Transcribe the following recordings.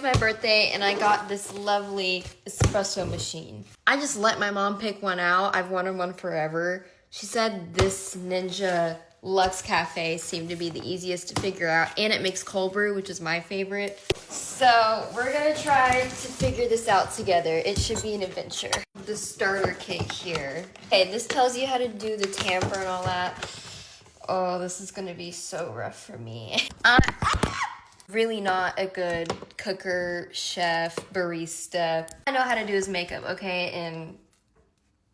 my birthday and I got this lovely espresso machine. I just let my mom pick one out. I've wanted one forever. She said this Ninja Luxe Cafe seemed to be the easiest to figure out, and it makes cold brew, which is my favorite. So we're gonna try to figure this out together. It should be an adventure. The starter kit here. Okay, this tells you how to do the tamper and all that. Oh, this is gonna be so rough for me. I'm really not a good cooker, chef, barista. I know how to do his makeup, okay? And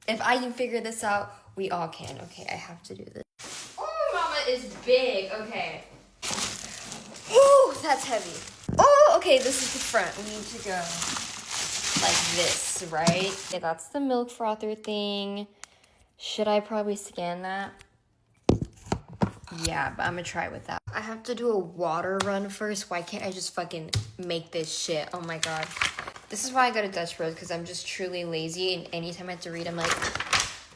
if I can figure this out, we all can. Okay, I have to do this. Oh, mama is big. Okay. Whew, that's heavy. Oh, okay, this is the front. We need to go like this, right? Okay, that's the milk frother thing. Should I probably scan that? Yeah, but I'm gonna try with that. I have to do a water run first. Why can't I just fucking make this shit? Oh my god. This is why I go to Dutch Bros, because I'm just truly lazy, and anytime I have to read, I'm like,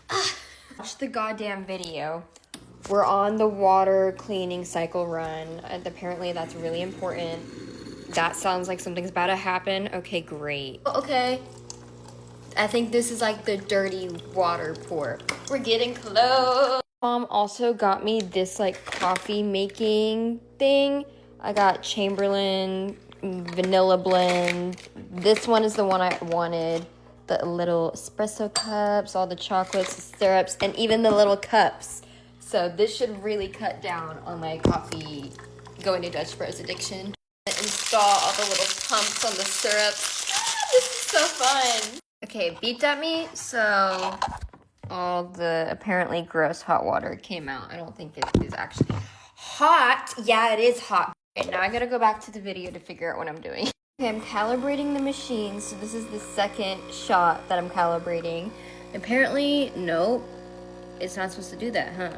ah. Watch the goddamn video. We're on the water cleaning cycle run, and apparently that's really important. That sounds like something's about to happen. Okay, great. Okay. I think this is like the dirty water pour. We're getting close. Mom also got me this like coffee making thing. I got Chamberlain vanilla blend. This one is the one I wanted. The little espresso cups, all the chocolates, the syrups, and even the little cups. So this should really cut down on my coffee going to Dutch Bros addiction. Install all the little pumps on the syrups. Ah, this is so fun. Okay, beeped at me, so all the apparently gross hot water came out. I don't think it is actually hot. Yeah, it is hot. Okay, now I gotta go back to the video to figure out what I'm doing. Okay, I'm calibrating the machine, so this is the second shot that I'm calibrating. Apparently, nope, it's not supposed to do that, huh?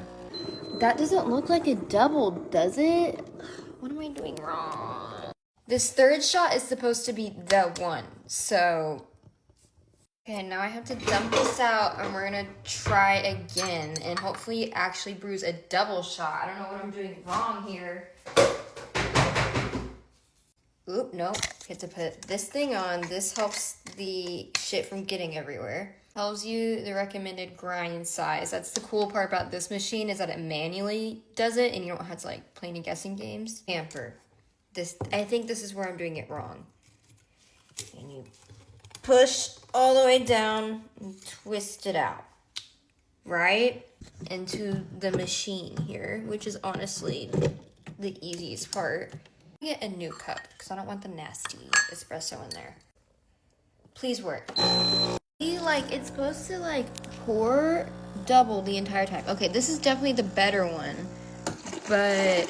That doesn't look like a double, does it? What am I doing wrong? This third shot is supposed to be the one, so... Okay, now I have to dump this out, and we're gonna try again, and hopefully it actually brews a double shot. I don't know what I'm doing wrong here. Oop, nope. Get to put this thing on. This helps the shit from getting everywhere. Tells you the recommended grind size. That's the cool part about this machine, is that it manually does it, and you don't have to like play any guessing games. Tamper. I think this is where I'm doing it wrong. And you push all the way down and twist it out, right? Into the machine here, which is honestly the easiest part. Get a new cup because I don't want the nasty espresso in there. Please work. See, like, it's supposed to like pour double the entire time. Okay, this is definitely the better one, but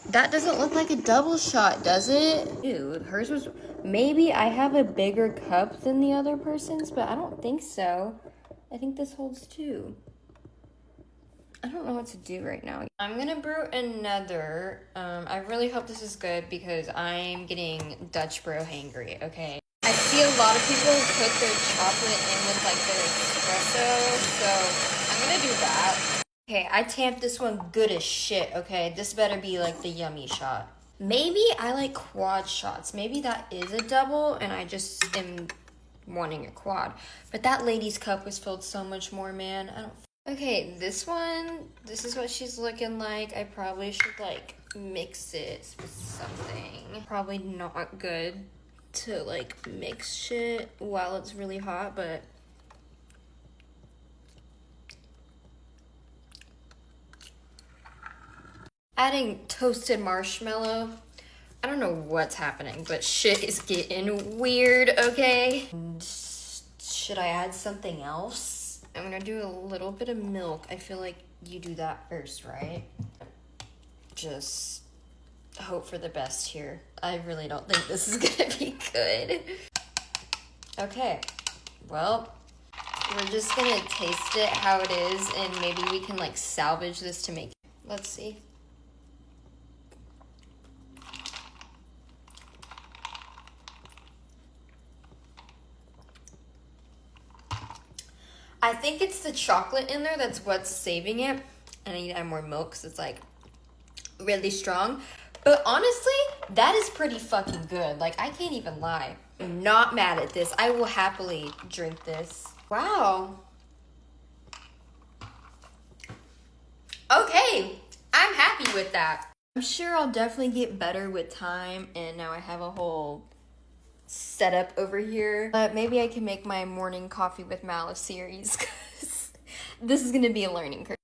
that doesn't look like a double shot, does it? Dude, hers was... Maybe I have a bigger cup than the other person's, but I don't think so. I think this holds two. I don't know what to do right now. I'm gonna brew another. I really hope this is good because I'm getting Dutch Bro hangry, okay? I see a lot of people put their chocolate in with like their espresso, so I'm gonna do that. Okay, I tamped this one good as shit, okay? This better be like the yummy shot. Maybe I like quad shots. Maybe that is a double and I just am wanting a quad. But that lady's cup was filled so much more, man. I don't... Okay, this one, this is what she's looking like. I probably should like mix it with something. Probably not good to like mix shit while it's really hot, but adding toasted marshmallow. I don't know what's happening, but shit is getting weird, okay? Should I add something else? I'm gonna do a little bit of milk. I feel like you do that first, right? Just hope for the best here. I really don't think this is gonna be good. Okay, well, we're just gonna taste it how it is, and maybe we can like salvage this to make it. Let's see. I think it's the chocolate in there that's what's saving it. And I need to add more milk because it's like really strong. But honestly, That is pretty fucking good. Like, I can't even lie. I'm not mad at this. I will happily drink this. Wow. Okay, I'm happy with that. I'm sure I'll definitely get better with time, and now I have a whole setup over here. But maybe I can make my morning coffee with malice series, because this is gonna be a learning curve.